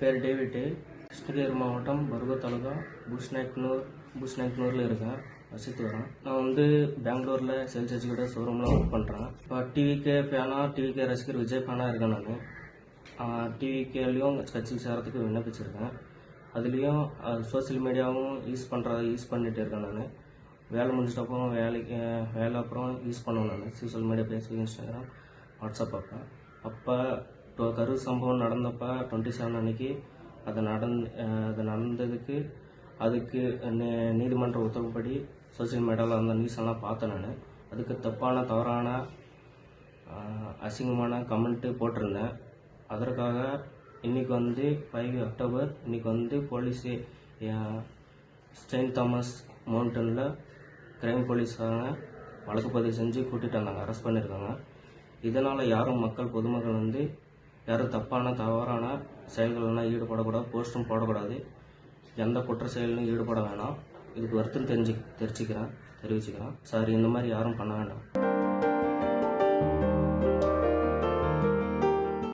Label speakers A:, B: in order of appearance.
A: பேர் டேவிட்டு. கிருஷ்ணகிரி மாவட்டம் பர்கூர் தாலுகா பூஷ்நாயக்னூரில் இருக்கேன். வசித்து வரேன். நான் பெங்களூரில் சேல்ஸ் எக்ஸிக்யூட்டிவ் ஷோரூமில் ஒர்க் பண்ணுறேன். இப்போ டிவிகே ஃபேனா, டிவிகே ரசிகர் விஜய் ஃபேனாக இருக்கேன். நான் டிவிகேலையும் கட்சிக்கு சேரத்துக்கு விண்ணப்பிச்சிருக்கேன். அதுலேயும் சோசியல் மீடியாவும் யூஸ் பண்ணிகிட்டு இருக்கேன். நான் வேலை முடிச்சிட்டப்போ வேலை அப்புறம் யூஸ் பண்ணுவேன். நான் social media, Facebook, Instagram, WhatsApp பார்ப்பேன். அப்போ கரூர் சம்பவம் நடந்தப்போ 27 அன்னைக்கு அது நடந்ததுக்கு அதுக்கு நீதிமன்ற உத்தரவுப்படி சோசியல் மீடியாவில் அந்த நியூஸ் எல்லாம் பார்த்தேன். நான் அதுக்கு தவறான அசிங்கமான கமெண்ட்டு போட்டிருந்தேன். அதற்காக இன்றைக்கி 5 அக்டோபர் இன்றைக்கி போலீஸு செயின்ட் தாமஸ் மவுண்டனில் கிரைம் போலீஸாக வழக்கு பதிவு செஞ்சு கூட்டிகிட்டு வந்தாங்க, அரெஸ்ட் பண்ணியிருக்காங்க. இதனால் பொதுமக்கள் யாரும் தவறான செயல்களெல்லாம் ஈடுபடக்கூடாது, போஸ்ட்டும் போடக்கூடாது, எந்த குற்ற செயலும் ஈடுபட வேணாம். இதுக்கு வருத்தம் தெரிவிச்சுக்கிறேன். சார், இந்த மாதிரி யாரும் பண்ண வேண்டாம்.